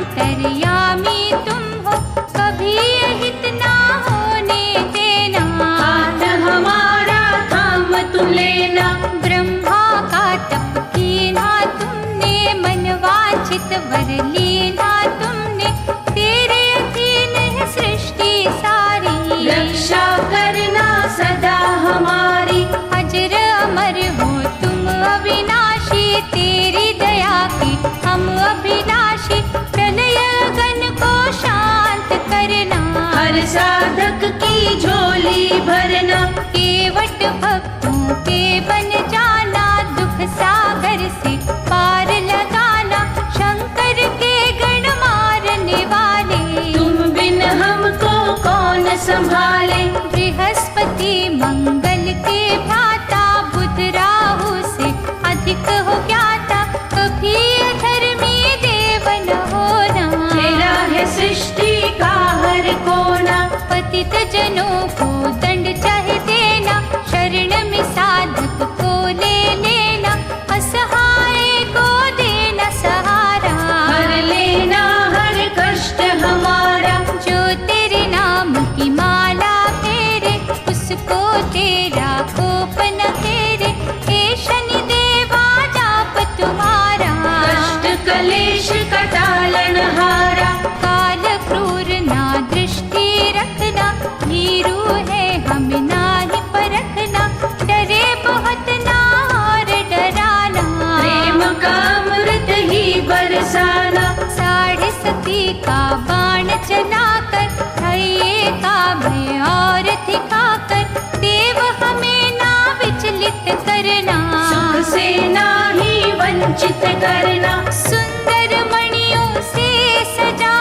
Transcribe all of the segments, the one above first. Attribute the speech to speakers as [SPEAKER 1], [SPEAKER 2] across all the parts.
[SPEAKER 1] अंतर्यामी तुम हो, कभी अहित ना होने देना।
[SPEAKER 2] हाथ हमारा थाम तुम लेना,
[SPEAKER 1] ब्रह्मा का तप कीना तुमने, मन वांछित वर लीना तुमने, तेरे अधीन है सृष्टि सारी।
[SPEAKER 2] रक्षा करना सदा हमारी,
[SPEAKER 1] अजर अमर हो तुम अविनाशी, तेरी दया की हम अभिलाषी। प्रलय गण को शांत करना,
[SPEAKER 2] हर साधक की झोली भरना।
[SPEAKER 1] केवट भक्तों के बन जाना, दुख सागर से पार लगाना। शंकर के गण मारने वाले,
[SPEAKER 2] तुम बिन हमको कौन संभाले।
[SPEAKER 1] बृहस्पति मंगल के भ्राता, बुध राहु से अधिक हो ज्ञाता। कभी अधर्मी देव न होना,
[SPEAKER 2] तेरा है सृष्टि का हर कोना।
[SPEAKER 1] पतित जनों को दंड चाहे देना, शरण में साधक को ले लेना। असहाय को देना सहारा,
[SPEAKER 2] हर लेना हर कष्ट हमारा।
[SPEAKER 1] जो तेरे नाम की माला फेरे, उसको तेरा कोप न घेरे। हे शनि देवा जाप तुम्हारा,
[SPEAKER 2] कष्ट कलेश का टालनहारा।
[SPEAKER 1] काल क्रूर ना दृष्टि रखना, भीरू है हम नाही परखना। डरे बहुत ना और डराना,
[SPEAKER 2] प्रेम का अमृत ही बरसाना।
[SPEAKER 1] साढ़े सती का बाण चलाकर, भये का भय और थिकाकर। देव हमें ना विचलित करना,
[SPEAKER 2] सुख से नाही वंचित करना।
[SPEAKER 1] सुंदर मणियों से सजा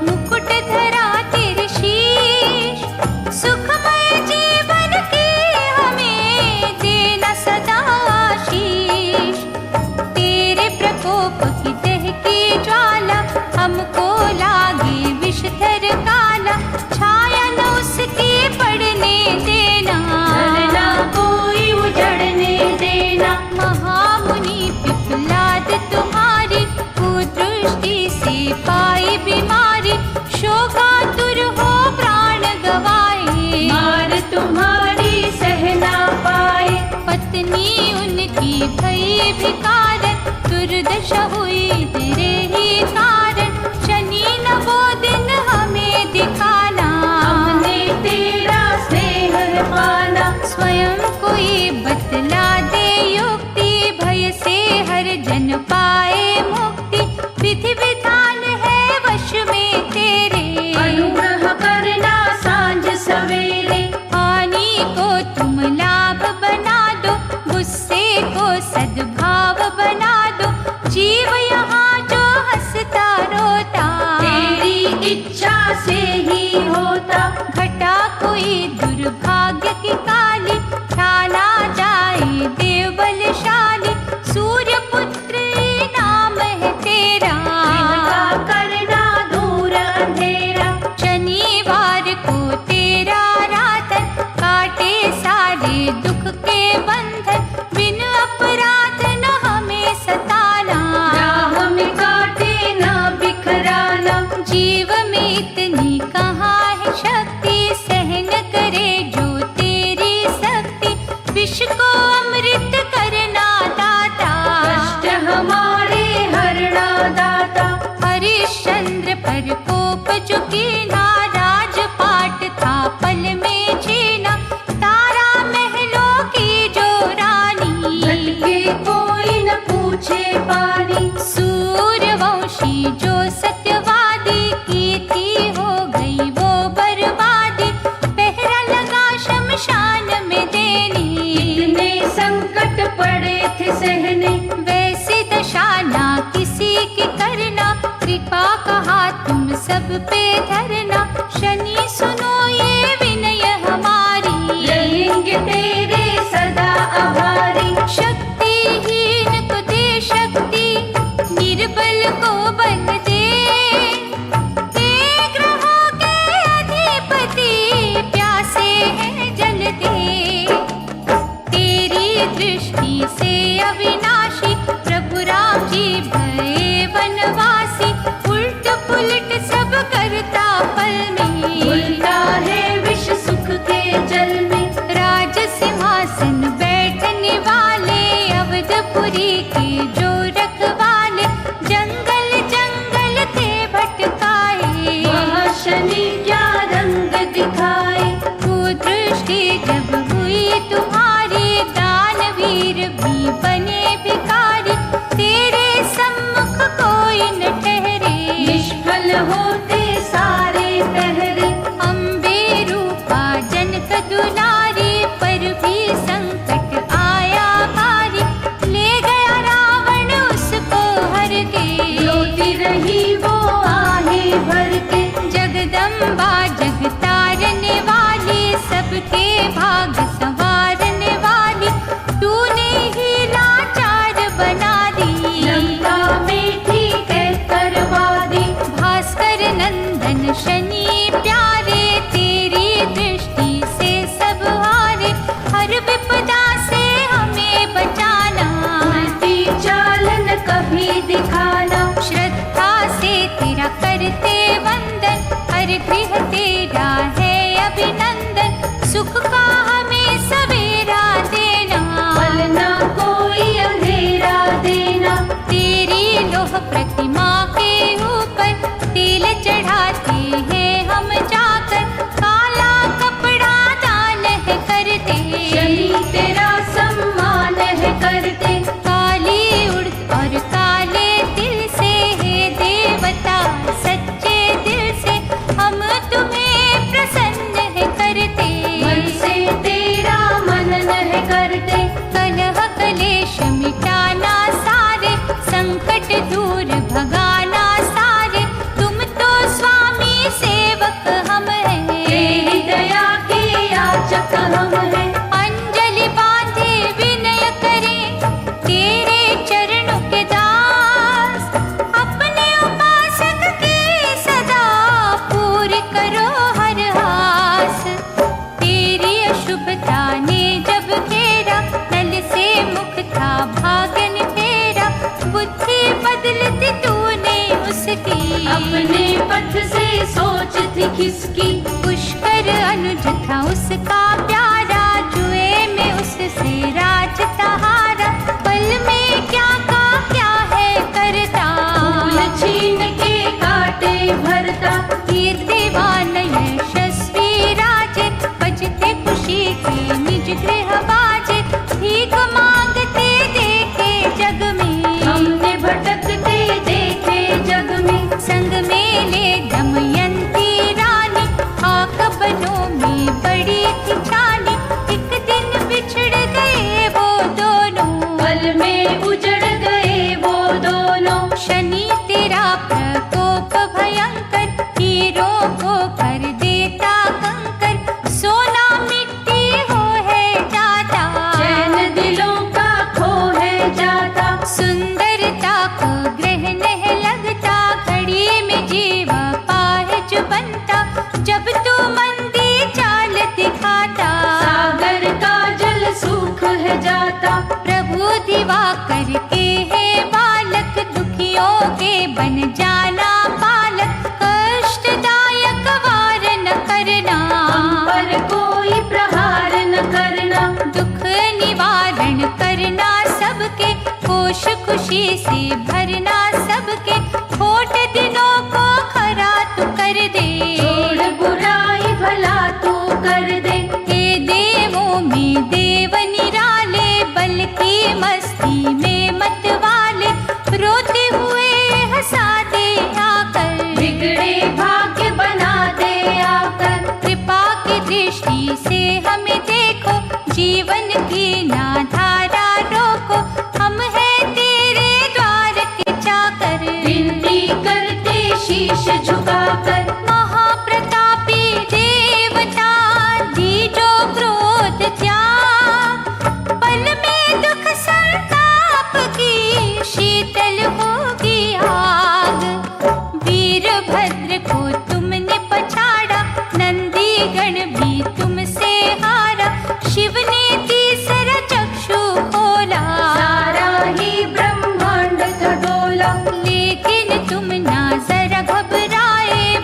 [SPEAKER 1] मुकुट धरा तेरे शीश। सुखमय जीवन की हमें देना सदा आशीष। तेरे प्रकोप की दहकी ज्वाला, हमको लागे विषधर काला। छाया न उसकी पड़ने देना,
[SPEAKER 2] धरना कोई उजड़ने देना।
[SPEAKER 1] महामुनि पिपलाद तुम्हारी, कुदृष्टि से पाई बीमारी। शोकातुर हो प्राण गवाए,
[SPEAKER 2] मार तुम्हारी सह ना पाए।
[SPEAKER 1] पत्नी उनकी भई भिकारन, दुर्दशा हुई तेरे ही कारण। शनि न वो दिन हमें दिखाना,
[SPEAKER 2] हमने तेरा स्नेह पाना।
[SPEAKER 1] स्वयं कोई बतला दे युक्ति, भय से हर जन पाए मुक्ति। विधि विधान है वश में तेरे,
[SPEAKER 2] अनुग्रह करना सांझ सवेरे।
[SPEAKER 1] हानि को तुम लाभ बना दो, गुस्से को सद्भाव बना दो। जीव यहाँ जो हंसता रोता,
[SPEAKER 2] तेरी इच्छा से ही होता।
[SPEAKER 1] घटा कोई दुर्भाग्य की काली, ठाना जाए देव बलशाली। सूर्य पुत्र नाम है तेरा,
[SPEAKER 2] इनका करना दूर अंधेरा।
[SPEAKER 1] शनिवार को तेरा रातन, काटे सारे दुख के बंधन। बिन अपराध न हमें सताना,
[SPEAKER 2] राह में काटे ना बिखराना।
[SPEAKER 1] जीव में इतनी कहाँ है शक्ति, सहन करे जो तेरी शक्ति। विष को अमृत करना दाता,
[SPEAKER 2] कष्ट हमारे हरना दाता।
[SPEAKER 1] हरिश्चंद्र पर कोप जो कीना, राजपाट था पल में छीना। तारा महलों की जो रानी,
[SPEAKER 2] भटके कोई न पूछे पानी।
[SPEAKER 1] सूर्यवंशी जो सत्यवादी, की थी हो गई वो बर्बादी। पहरा लगा शमशान में देनी,
[SPEAKER 2] इतने संकट पड़े थे सहने।
[SPEAKER 1] वैसी दशा ना किसी की करना। कृपा कहा तुम सब पे धरना, शनि प्यारे, तेरी दृष्टि से सब हारे, हर विपदा से हमें बचाना,
[SPEAKER 2] उल्टी चाल न कभी दिखाना।
[SPEAKER 1] श्रद्धा से तेरा करते वंदन, हर गृह तेरा है अभिनंदन, सुख का हमें सवेरा देना,
[SPEAKER 2] पलना कोई अंधेरा देना।
[SPEAKER 1] तेरी लोह प्रतिमा के ऊपर तेल चढ़ाते हैं हम जाकर, काला कपड़ा दान है करते,
[SPEAKER 2] शनि तेरा सम्मान है करते।
[SPEAKER 1] काली उड़द और काले तिल से हे देवता, सच्चे दिल से हम तुम्हें प्रसन्न है करते,
[SPEAKER 2] मन से तेरा मनन है करते।
[SPEAKER 1] कलह कलेश मिटाना सारे, संकट दूर भगाना सारे, तुम तो स्वामी सेवक हम हैं,
[SPEAKER 2] तेरी दया के याचक हम हैं।
[SPEAKER 1] अंजलि बांधे विनय करें तेरे चरणों के दास, अपने उपासक की सदा पूरी करो हर आस, तेरी अशुभता ने जब घेरा, नल से मुख था भागन फेरा, बुद्धि बदलती तूने उसकी,
[SPEAKER 2] अपने पथ से सोच थी किसकी,
[SPEAKER 1] पुष्कर अनुज था उसका प्यारा, जुए में उससे राज तहारा, पल में क्या का क्या है करता,
[SPEAKER 2] फूल छीन के काटे भरता।
[SPEAKER 1] कीर्तिवान यशस्वी राजे, बजते खुशी के निज गृह बाजे, भीख मांगते देखे जग में,
[SPEAKER 2] हमने भटकते देखे जग में।
[SPEAKER 1] संग में ले दमयंती रानी, आकबनों में बड़ी थी छानी, एक दिन बिछड़ गए वो दोनों,
[SPEAKER 2] पल में उजड़ गए वो दोनों।
[SPEAKER 1] शनि तेरा प्रकोप भयंकर, हीरों को कर देता कंकर, सोना मिट्टी हो है जाता,
[SPEAKER 2] चैन दिलों का खो है जाता।
[SPEAKER 1] सुंदरता को ग्रहण है लगता, घड़ी में जीवा पाहज बनता, जब तू मंदी चाल दिखाता,
[SPEAKER 2] सागर का जल सूख है जाता।
[SPEAKER 1] प्रभु दिवाकर के है बालक, दुखियों के बन जाना पालक, कष्टदायक वार न करना,
[SPEAKER 2] हम पर कोई प्रहार न करना।
[SPEAKER 1] दुख निवारण करना सबके, कोश खुशी से भरना सबके, खोट दिनों को खरा तू कर दे,
[SPEAKER 2] छोड़ बुराई भला तू कर दे।
[SPEAKER 1] हे देवों में देव निराले, बल की मस्ती में मत वाले, रोते हुए हंसा दे आकर,
[SPEAKER 2] बिगड़े भाग्य बना दे आकर।
[SPEAKER 1] कृपा की दृष्टि से हमें देखो, जीवन की ना धारा रोको, हम हैं तेरे द्वार के चाकर,
[SPEAKER 2] विनती करते शीश झुकाकर।
[SPEAKER 1] महाप्रतापी देवता दीजो क्रोध त्याग, पल में दुख संताप की शीतल होगी आग, वीरभद्र को तुमने पछाड़ा, नंदी गण भी तुमसे हारा, शिव ने तीसरा चक्षु खोला,
[SPEAKER 2] सारा ही ब्रह्मांड था डोला।
[SPEAKER 1] लेकिन तुम ना जरा घबराए,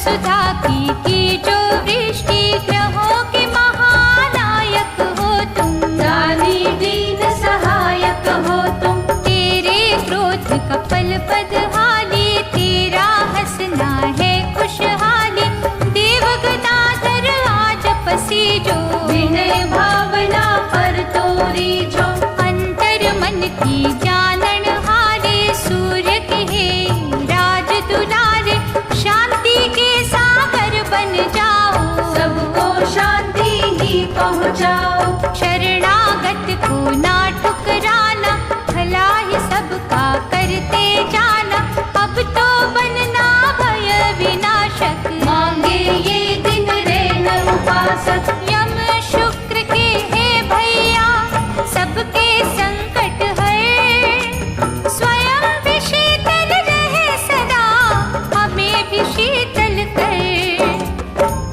[SPEAKER 1] सुधा की जो वृष्टि, ग्रहों के महानायक हो तुम,
[SPEAKER 2] दानी दीन सहायक हो तुम।
[SPEAKER 1] तेरे क्रोध का पल बदहाली, तेरा हंसना है खुशहाली। देव गदाधर आज पसी जो,
[SPEAKER 2] विनय भावना पर तोरी जो।
[SPEAKER 1] अंतर मन की जानन हारे, सूर्य के हे राज दुलारे। शांति के सागर बन जाओ,
[SPEAKER 2] सबको शांति ही पहुँचाओ।
[SPEAKER 1] शरणागत को ना ठुकराना, भला ही सबका करते जाना। अब तो बनना भय विनाशक,
[SPEAKER 2] मांगे ये दिन रेन उपासक।
[SPEAKER 1] यम शुक्र के हे भैया, सबके संकट हर। स्वयं भी शीतल रहे सदा, हमें भी शीतल कर।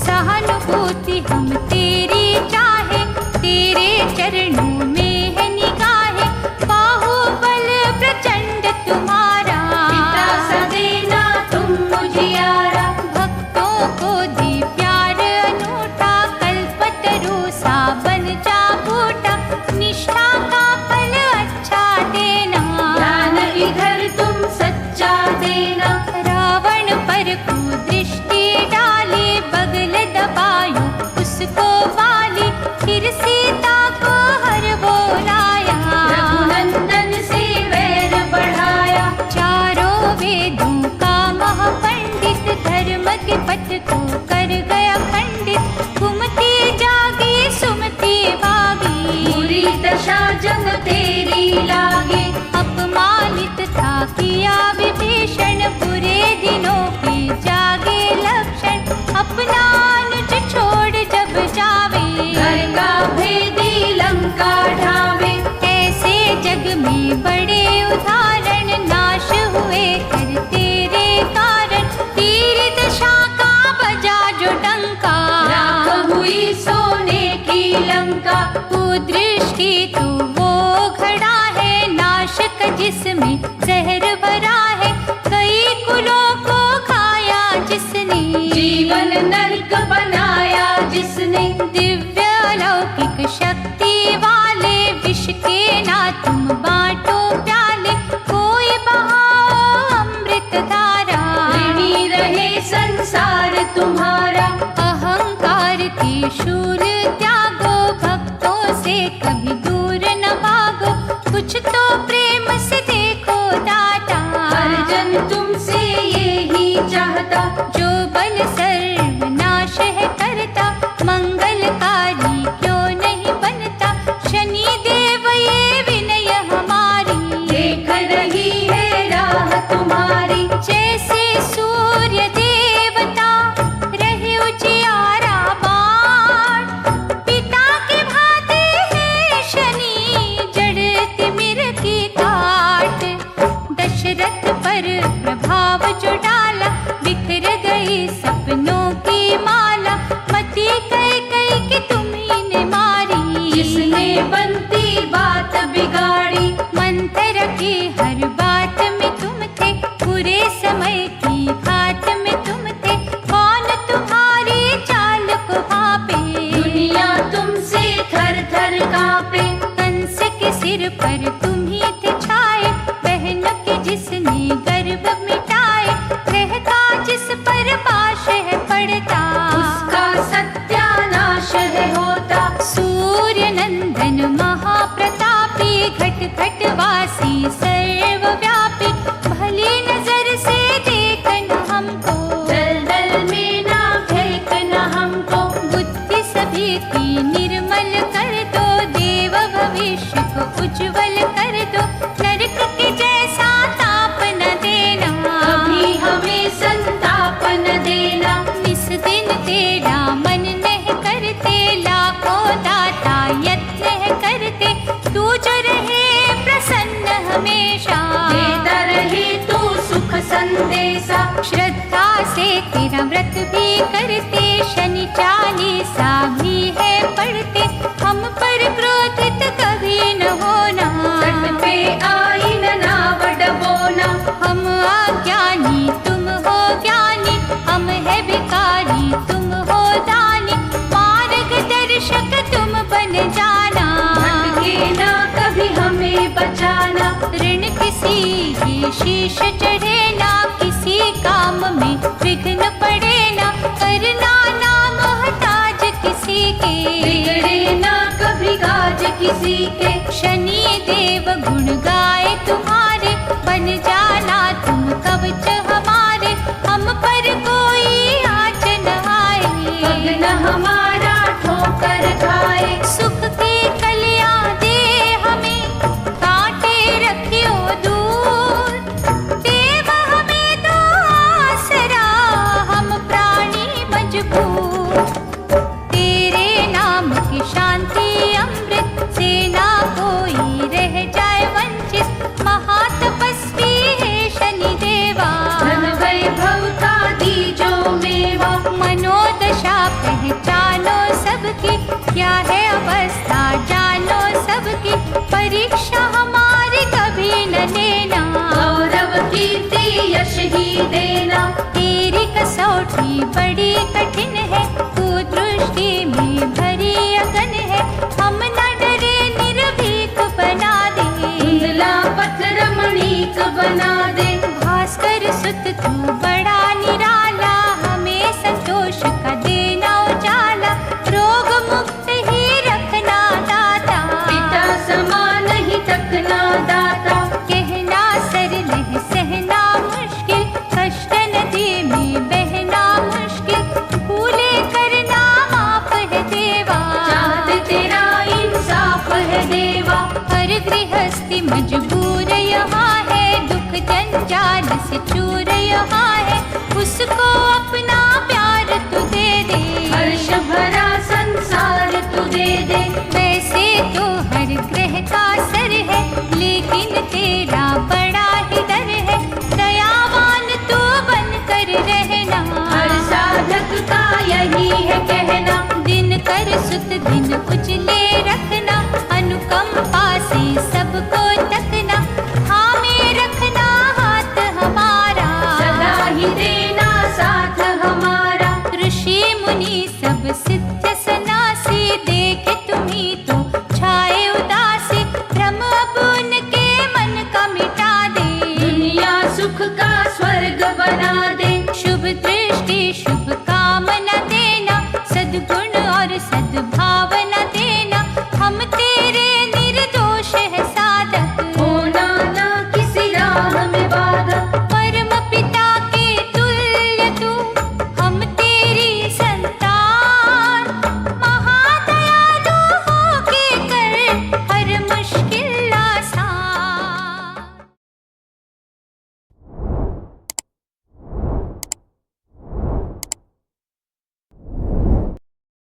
[SPEAKER 1] सहानुभूति हम तेरी चाहे, तेरे चरणों में है निगाहें। बाहुबल प्रचंड तुम्हारा,
[SPEAKER 2] पिता सा देना तुम मुझियारा।
[SPEAKER 1] भक्तों को दे प्यार अनूठा, कल्पतरु सा बन जा बूटा। निष्ठा का फल अच्छा देना,
[SPEAKER 2] ज्ञान इधर तुम सच्चा देना।
[SPEAKER 1] रावण पर कुदृष्टि डाली, बगल दबायो उसको वाली। फिर सीता को हर बोलाया,
[SPEAKER 2] रघुनंदन से वैर बढ़ाया।
[SPEAKER 1] चारों वेदों का महापंडित, धर्म के पथ को कर गया खंडित। घुमती जागी सुमति भागी,
[SPEAKER 2] बुरी दशा जग तेरी लागे।
[SPEAKER 1] अपमानित था किया विभीषण, बुरे दिनों के जागे लक्षण। अपना अनुज छोड़ जब जावे,
[SPEAKER 2] घर का भेदी लंका ढावे।
[SPEAKER 1] ऐसे जग में बड़े उदाहरण, नाश हुए कर तेरे कारण। तेरी दशा का बजा जो डंका,
[SPEAKER 2] राख हुई सोने की लंका।
[SPEAKER 1] कुदृष्टि तो वो घड़ा है, नाशक जिसमें जहर भरा है। कई कुलों को खाया जिसने,
[SPEAKER 2] जीवन नरक बनाया जिसने।
[SPEAKER 1] दिव्य अलौकिक शक्ति वाले, विष के ना तुम बांटो प्याले। कोई बहाओ अमृत धारा,
[SPEAKER 2] ऋणी रहे संसार तुम्हारा।
[SPEAKER 1] अहंकार के शूल त्यागो, भक्तों से कभी दूर न भागो। कुछ तो प्रेम से देखो दाता,
[SPEAKER 2] हर जन तुमसे यही चाहता।
[SPEAKER 1] जो बल सर्वनाश है करता, मंगलकारी क्यों नहीं बनता। शनि देव ये विनय हमारी,
[SPEAKER 2] देख रही है राह तुम्हारी।
[SPEAKER 1] जैसे सूर्य देवता रहे उजियारा बाण। पिता के भांति है शनि, जड़ तिमिर की काट। दशरथ पर प्रभाव जो डाला, बिखर गई सपनों की माला। मती कई कई कि तुम्ही ने मारी,
[SPEAKER 2] जिसने बनती बात बिगाड़ी।
[SPEAKER 1] मंत्र की हर बात में तुम थे, बुरे समय की घात में तुम थे। कौन तुम्हारी चाल को भापे,
[SPEAKER 2] दुनिया तुमसे थर थर कांपे।
[SPEAKER 1] कंस के सिर पर तुम ही थे छाए, बहन के जिसने गर्भ मिटाए। रहता जिस पर पाश है पड़ता,
[SPEAKER 2] उसका सत्यानाश है होता।
[SPEAKER 1] सूर्य नंदन महाप्रतापी, घट घट वासी सर्वव्यापी। भली नजर से देखना हमको,
[SPEAKER 2] दलदल में ना फेंकना हमको।
[SPEAKER 1] बुद्धि सभी की निर्मल कर दो, देव भविष्य को उज्जवल कर दो। नरक के जैसा ताप न देना,
[SPEAKER 2] कभी हमें संताप न देना।
[SPEAKER 1] इस दिन तेरा मन नहीं करते, लाखों दाता यत्न है करते। तू जो रहे प्रसन्न हमेशा,
[SPEAKER 2] देता रहे तू सुख संदेशा।
[SPEAKER 1] श्रद्धा से तेरा व्रत भी करते, शनि चालीसा भी है पढ़ते। हम पर क्रोधित कभी न होना,
[SPEAKER 2] तट पे आई न नाव डबोना।
[SPEAKER 1] हम अज्ञानी तुम हो ज्ञानी, हम है भी शीश चढ़े ना, किसी काम में विघ्न पड़े ना, करना ना मोहताज किसी के,
[SPEAKER 2] बिगड़े ना कभी काज किसी के।
[SPEAKER 1] शनि देव गुण गाए तुम्हारे, बन जाना तुम कवच हमारे, हम पर कोई आँच न आए,
[SPEAKER 2] पग न हमारा ठोकर खाए।
[SPEAKER 1] सुख की कलियां दे हमें, कांटे रखियो दूर, देव हमें दो आसरा, हम प्राणी मजबूर, तेरे नाम की शांति अमृत से ना कोई रह जाए वंचित, महातपस्वी है शनि देवा,
[SPEAKER 2] धन वैभव का दीजो मेवा।
[SPEAKER 1] मनोदशा पहचानो सबकी, क्या है अवस्था जानो सबकी, परीक्षा हमारी कभी न लेना,
[SPEAKER 2] गौरव कीर्ति यश ही देना।
[SPEAKER 1] तेरी कसौटी बड़ी कठिन है, कुदृष्टि में भरी अगन है, हम न डरे निर्भीक बना दे,
[SPEAKER 2] धुंधला पथ रमणीक बना दे।
[SPEAKER 1] भास्कर सुत तू बड़ा निराला, हमें संतोष का देना उजाला, रोग मुक्त ही रखना दाता,
[SPEAKER 2] पिता समान ही तकना दाता।
[SPEAKER 1] कहना सरल है सहना मुश्किल, कष्ट नदी में बहना मुश्किल, भूले करना माफ है देवा,
[SPEAKER 2] चाँद तेरा इंसाफ है देवा।
[SPEAKER 1] हर गृहस्थी मजबूर यहाँ है, दुख जंजाल से चूर यहाँ है, उसको अपना प्यार तू दे दे,
[SPEAKER 2] हर्ष भरा संसार तू दे दे।
[SPEAKER 1] वैसे तो हर ग्रह का सर है, लेकिन तेरा